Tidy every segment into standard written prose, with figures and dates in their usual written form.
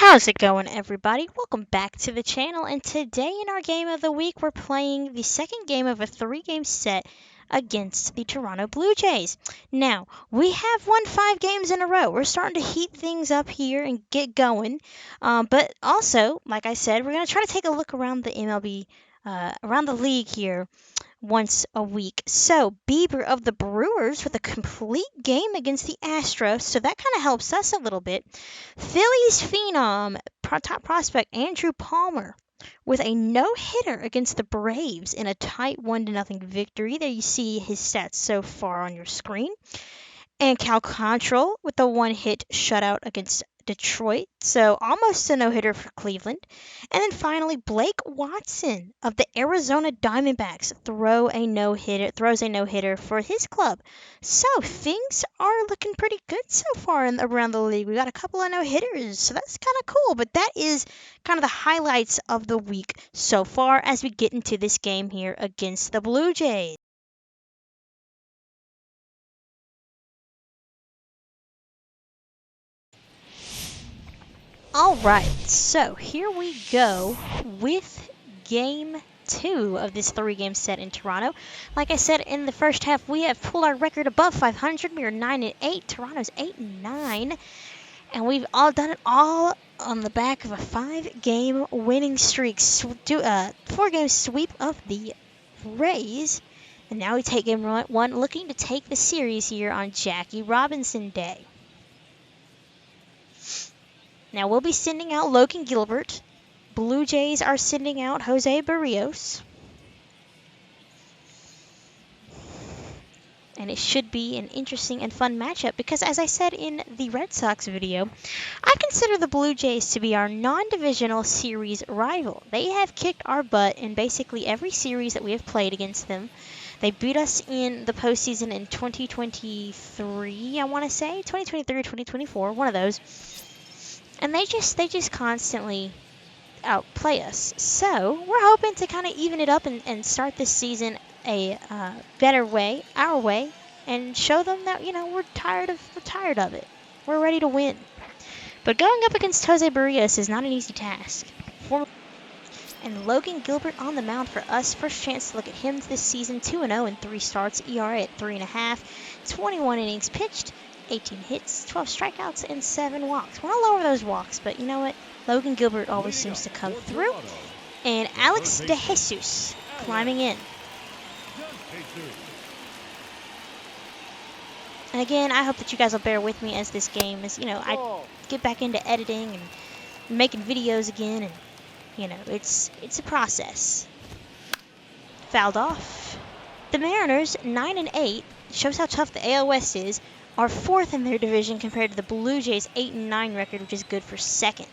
How's it going, everybody? Welcome back to the channel, and today in our game of the week, we're playing the second game of a three-game set against the Toronto Blue Jays. Now, we have won 5 games in a row. We're starting to heat things up here and get going, but also, like I said, we're going to try to take a look around the MLB, around the league here once a week. So, Bieber of the Brewers with a complete game against the Astros, so that kind of helps us a little bit. Phillies phenom, top prospect Andrew Palmer with a no-hitter against the Braves in a tight 1-0 victory. There you see his stats so far on your screen. And Cal Quantrill with a 1-hit shutout against Detroit, so almost a no-hitter for Cleveland. And then finally, Blake Watson of the Arizona Diamondbacks throws a no-hitter for his club. So things are looking pretty good so far around the league. We got a couple of no-hitters, so that's kind of cool. But that is kind of the highlights of the week so far as we get into this game here against the Blue Jays. All right, so here we go with game 2 of this 3-game set in Toronto. Like I said, in the first half, we have pulled our record above 500. We are 9-8. Toronto's 8-9. And we've all done it all on the back of a 5-game winning streak. 4-game sweep of the Rays. And now we take game 1, looking to take the series here on Jackie Robinson Day. Now, we'll be sending out Logan Gilbert. Blue Jays are sending out Jose Barrios. And it should be an interesting and fun matchup because, as I said in the Red Sox video, I consider the Blue Jays to be our non-divisional series rival. They have kicked our butt in basically every series that we have played against them. They beat us in the postseason in 2023, I want to say. 2023 or 2024, one of those. And they just constantly outplay us. So we're hoping to kind of even it up and start this season a better way, our way, and show them that we're tired of it. We're ready to win. But going up against Jose Barrios is not an easy task. And Logan Gilbert on the mound for us. First chance to look at him this season. 2-0 in 3 starts. ERA at 3.5. 21 innings pitched. 18 hits, 12 strikeouts, and 7 walks. We're all over those walks, but you know what? Logan Gilbert always seems to come through. And Alex De Jesus climbing in. And again, I hope that you guys will bear with me as this game is, I get back into editing and making videos again, and, it's a process. Fouled off. The Mariners, 9-8, shows how tough the AL West is, are 4th in their division compared to the Blue Jays' 8-9 record, which is good for 2nd.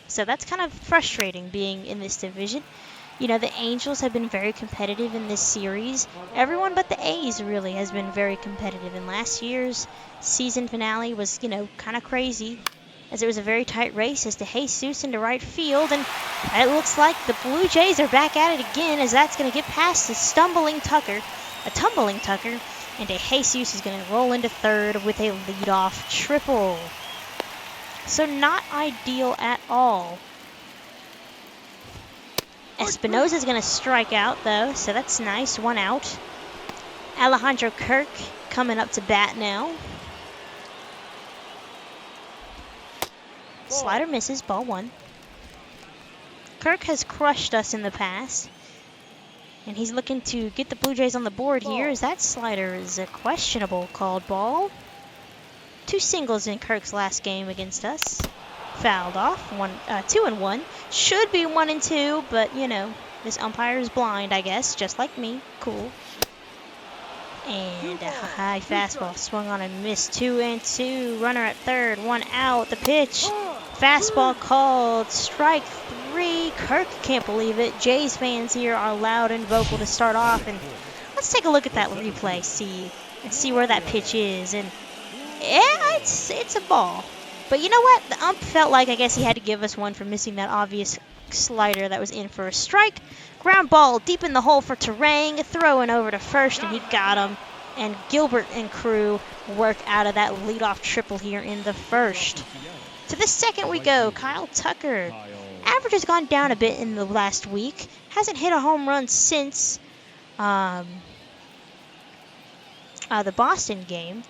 So that's kind of frustrating being in this division. The Angels have been very competitive in this series. Everyone but the A's really has been very competitive. And last year's season finale was, kind of crazy, as it was a very tight race as to Jesus into right field. And it looks like the Blue Jays are back at it again, as that's going to get past the tumbling Tucker. And De Jesus is going to roll into third with a leadoff triple. So not ideal at all. Espinosa is going to strike out, though, so that's nice. 1 out. Alejandro Kirk coming up to bat now. Slider misses, ball 1. Kirk has crushed us in the past. And he's looking to get the Blue Jays on the board here, as that slider is a questionable called ball. 2 singles in Kirk's last game against us. Fouled off. 2-1. Should be 1-2, but this umpire is blind, I guess, just like me. Cool. And a high fastball swung on and missed. 2-2. Runner at third. 1 out. The pitch. Fastball called. Strike 3. Kirk can't believe it. Jays fans here are loud and vocal to start off. And let's take a look at that replay. See where that pitch is. And yeah, it's a ball. But you know what? The ump felt like, I guess he had to give us one for missing that obvious slider that was in for a strike. Ground ball deep in the hole for Terang. Throwing over to first, and he got him. And Gilbert and crew work out of that leadoff triple here in the first To the second we go. Kyle Tucker. Average has gone down a bit in the last week. Hasn't hit a home run since the Boston game.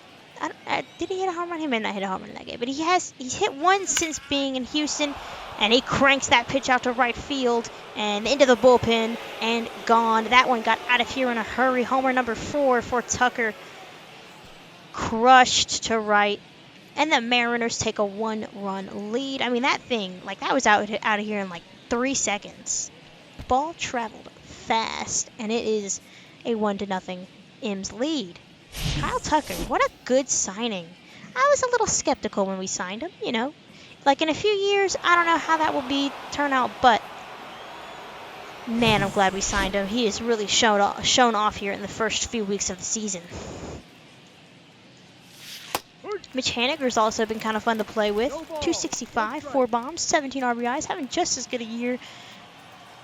Did he hit a home run? He may not hit a home run in that game, but he's hit one since being in Houston, and he cranks that pitch out to right field and into the bullpen and gone. That one got out of here in a hurry. Homer number 4 for Tucker. Crushed to right, and the Mariners take a 1-run lead. I mean, that thing, like, that was out of here in like 3 seconds. The ball traveled fast, and it is a 1-0 M's lead. Kyle Tucker, what a good signing. I was a little skeptical when we signed him, you know. Like, in a few years, I don't know how that will turn out, but man, I'm glad we signed him. He has really shown off here in the first few weeks of the season. Mitch Haniger's also been kind of fun to play with. 265, 4 bombs, 17 RBIs, having just as good a year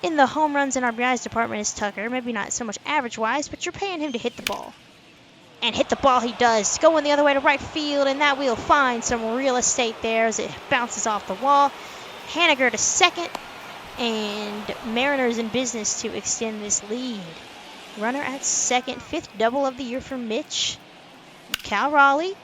in the home runs and RBIs department as Tucker. Maybe not so much average-wise, but you're paying him to hit the ball. And hit the ball he does. Going the other way to right field, and that will find some real estate there as it bounces off the wall. Haniger to second, and Mariners in business to extend this lead. Runner at second, 5th double of the year for Mitch. Cal Raleigh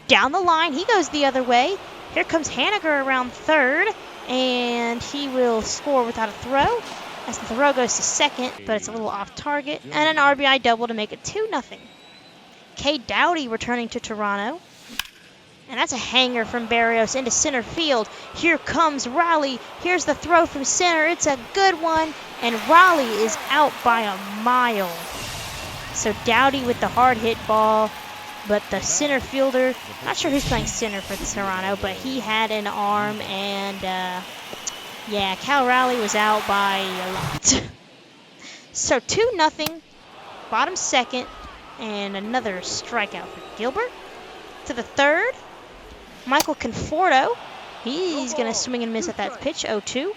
down the line. He goes the other way. Here comes Haniger around third, and he will score without a throw. As the throw goes to second, but it's a little off target. And an RBI double to make it 2-0. Cade Doughty returning to Toronto. And that's a hanger from Barrios into center field. Here comes Raleigh. Here's the throw from center. It's a good one. And Raleigh is out by a mile. So Doughty with the hard hit ball. But the center fielder, not sure who's playing center for Toronto, but he had an arm. And, yeah, Cal Raleigh was out by a lot. So 2-0. Bottom second. And another strikeout for Gilbert. To the third, Michael Conforto. He's going to swing and miss at that pitch, 0-2.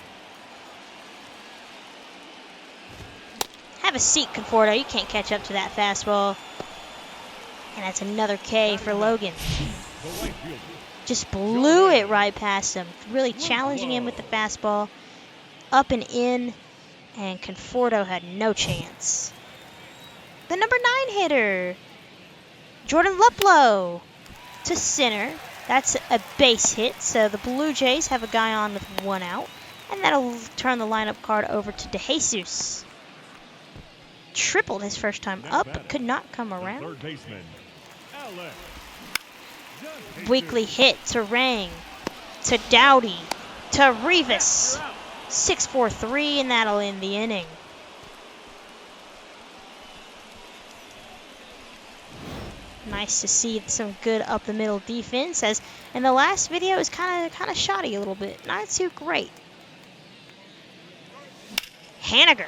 Have a seat, Conforto. You can't catch up to that fastball. And that's another K for Logan. Just blew it right past him. Really challenging him with the fastball. Up and in. And Conforto had no chance. The number 9 hitter, Jordan Luplow, to center. That's a base hit, so the Blue Jays have a guy on with 1 out. And that'll turn the lineup card over to DeJesus. Tripled his first time up, but could not come around. Weekly hit to Rang, to Doughty, to Rivas. 6-4-3, and that'll end the inning. Nice to see some good up the middle defense, as in the last video it was kind of shoddy a little bit, not too great. Haniger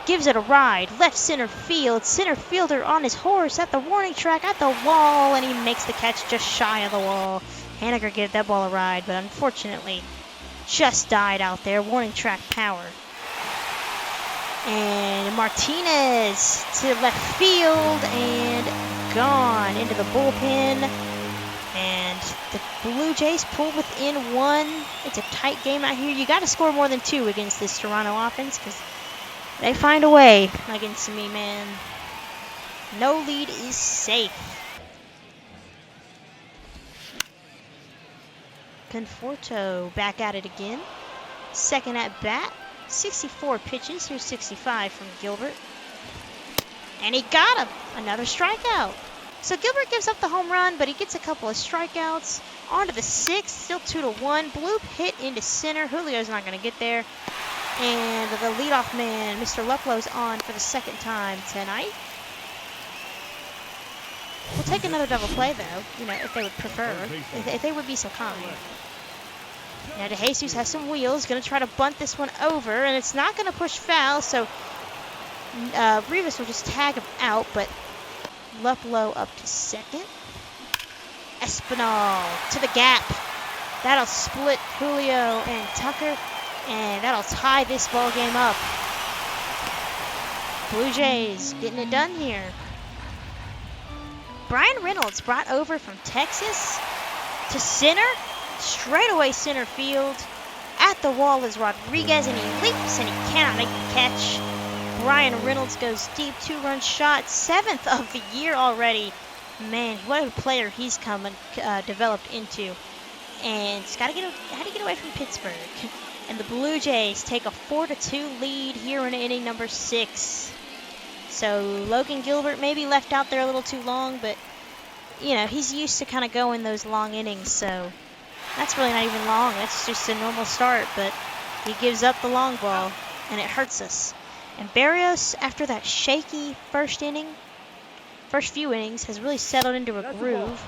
gives it a ride, left center field, center fielder on his horse at the warning track at the wall, and he makes the catch just shy of the wall. Haniger gave that ball a ride, but unfortunately just died out there. Warning track power. And Martinez to left field and gone into the bullpen. And the Blue Jays pull within 1. It's a tight game out here. You got to score more than 2 against this Toronto offense because they find a way against me, man. No lead is safe. Conforto back at it again. Second at bat. 64 pitches. Here's 65 from Gilbert. And he got him. Another strikeout. So Gilbert gives up the home run, but he gets a couple of strikeouts. On to the 6th. Still 2-1. Bloop hit into center. Julio's not going to get there. And the leadoff man, Mr. Luplow's on for the second time tonight. We'll take another double play, though, you know, if they would prefer. If they would be so kind. Now DeJesus has some wheels, going to try to bunt this one over, and it's not going to push foul, so Rivas will just tag him out, but Luplow up to second. Espinal to the gap. That'll split Julio and Tucker, and that'll tie this ball game up. Blue Jays getting it done here. Brian Reynolds brought over from Texas to center. straightaway center field. At the wall is Rodriguez, and he leaps, and he cannot make the catch. Brian Reynolds goes deep, 2-run shot, 7th of the year already. Man, what a player he's developed into. And he's had to get away from Pittsburgh. And the Blue Jays take a 4-2 lead here in inning number 6. So Logan Gilbert maybe left out there a little too long, but you know, he's used to kind of going those long innings, so that's really not even long. That's just a normal start, but he gives up the long ball, and it hurts us. And Barrios, after that shaky first few innings, has really settled into a groove.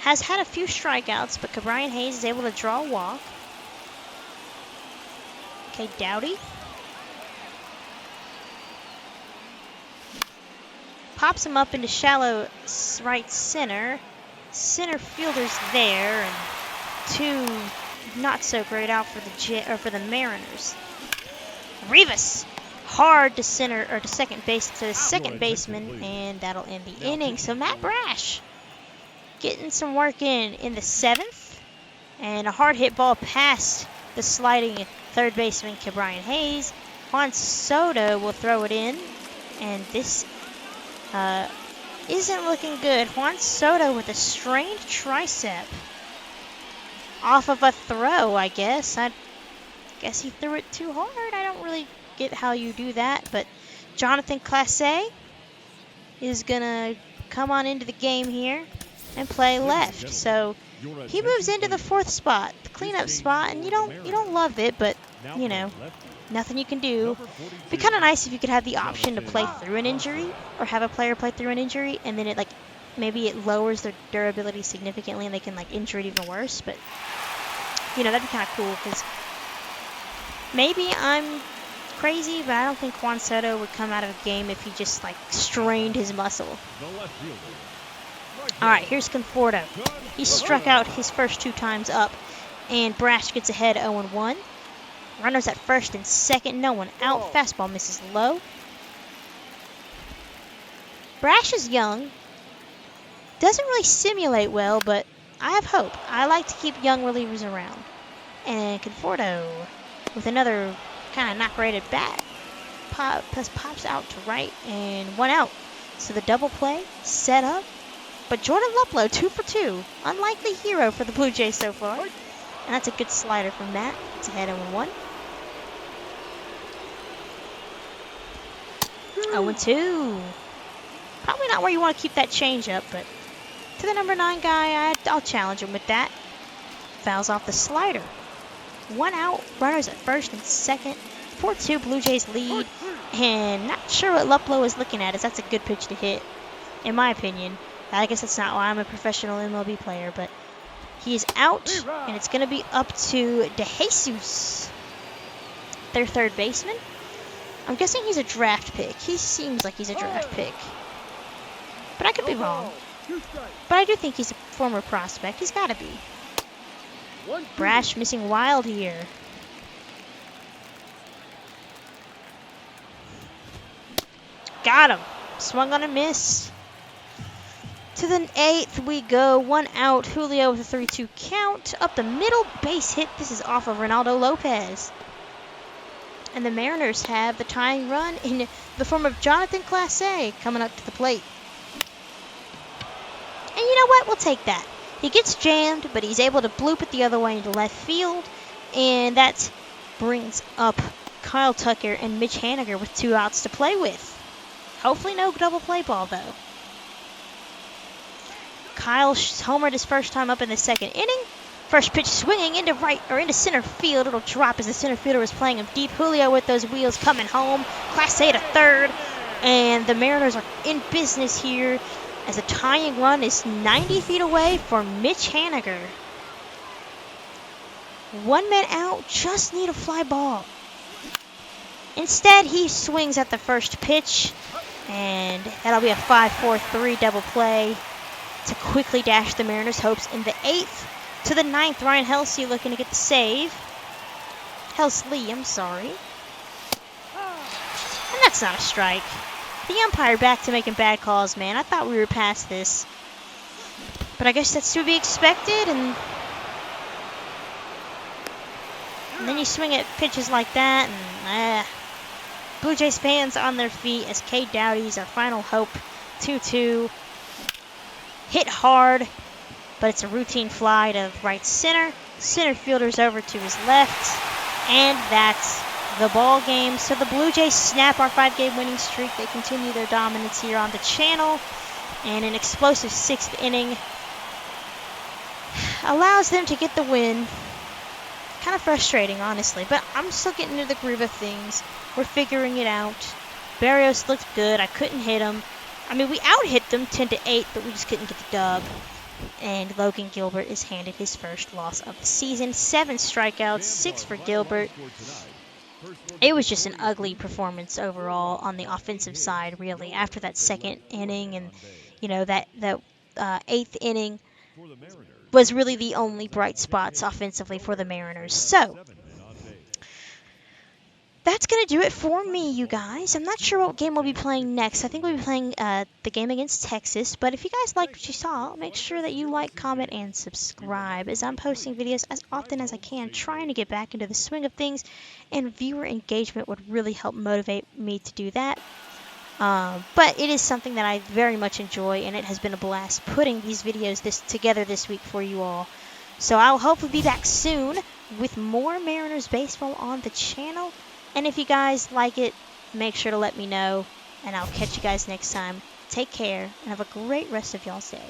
Has had a few strikeouts, but Brian Hayes is able to draw a walk. Okay, Dowdy. Pops him up into shallow right center. Center fielder's there, and 2 not so great out for the Mariners. Rivas hard to second baseman, and that'll end the inning. So Matt Brash getting some work in the 7th, and a hard hit ball past the sliding third baseman Brian Hayes. Juan Soto will throw it in, and this isn't looking good. Juan Soto with a strained tricep off of a throw, I guess. I guess he threw it too hard. I don't really get how you do that, but Jonathan Clase is gonna come on into the game here and play left. So he moves into the 4th spot, the cleanup spot, and you don't love it, but you know, nothing you can do. It'd be kind of nice if you could have the option to play through an injury, or have a player play through an injury, and then maybe it lowers their durability significantly, and they can injure it even worse. But you know, that'd be kind of cool, because maybe I'm crazy, but I don't think Juan Soto would come out of a game if he just strained his muscle. All right, here's Conforto. He struck out his first 2 times up, and Brash gets ahead 0-1. Runners at first and second, no one out. Fastball misses low. Brash is young. Doesn't really simulate well, but I have hope. I like to keep young relievers around. And Conforto with another kind of not great at bat. Pops out to right, and 1 out. So the double play set up. But Jordan Luplow, 2 for 2. Unlikely hero for the Blue Jays so far. And that's a good slider from Matt. It's ahead 0-1. 0-2. Probably not where you want to keep that changeup, but to the number 9 guy, I'll challenge him with that. Fouls off the slider. 1 out. Runners at first and second. 4-2 Blue Jays lead. And not sure what Luplow is looking at, as that's a good pitch to hit, in my opinion. I guess that's not why I'm a professional MLB player, but he is out, and it's going to be up to DeJesus, their third baseman. I'm guessing he's a draft pick. He seems like he's a draft pick, but I could be wrong. But I do think he's a former prospect. He's got to be. Brash missing wild here. Got him. Swung on a miss. To the 8th we go. 1 out. Julio with a 3-2 count. Up the middle, base hit. This is off of Ronaldo Lopez. And the Mariners have the tying run in the form of Jonathan Clase coming up to the plate. And you know what? We'll take that. He gets jammed, but he's able to bloop it the other way into left field. And that brings up Kyle Tucker and Mitch Haniger with 2 outs to play with. Hopefully no double play ball, though. Kyle homered his first time up in the 2nd inning. First pitch swinging into center field. It'll drop as the center fielder is playing him deep. Julio with those wheels coming home. Clase to 3rd. And the Mariners are in business here as the tying run is 90 feet away for Mitch Haniger. 1 man out. Just need a fly ball. Instead, he swings at the first pitch. And that'll be a 5-4-3 double play to quickly dash the Mariners' hopes in the 8th. To the 9th, Ryan Helsley looking to get the save. Helsley, I'm sorry. And that's not a strike. The umpire back to making bad calls, man. I thought we were past this. But I guess that's to be expected, and And then you swing at pitches like that, and Blue Jays fans on their feet as Cade Doughty's our final hope. 2-2. Hit hard, but it's a routine fly to right center. Center fielder's over to his left, and that's the ball game. So the Blue Jays snap our 5-game winning streak. They continue their dominance here on the channel, and an explosive 6th inning allows them to get the win. Kind of frustrating, honestly, but I'm still getting into the groove of things. We're figuring it out. Barrios looked good. I couldn't hit him. I mean, we out-hit them 10-8, but we just couldn't get the dub. And Logan Gilbert is handed his first loss of the season. 7 strikeouts, 6 for Gilbert. It was just an ugly performance overall on the offensive side, really. After that 2nd inning, and that 8th inning was really the only bright spots offensively for the Mariners. So that's going to do it for me, you guys. I'm not sure what game we'll be playing next. I think we'll be playing the game against Texas. But if you guys liked what you saw, make sure that you like, comment, and subscribe, as I'm posting videos as often as I can, trying to get back into the swing of things. And viewer engagement would really help motivate me to do that. But it is something that I very much enjoy, and it has been a blast putting these videos together this week for you all. So I'll hopefully be back soon with more Mariners baseball on the channel. And if you guys like it, make sure to let me know, and I'll catch you guys next time. Take care, and have a great rest of y'all's day.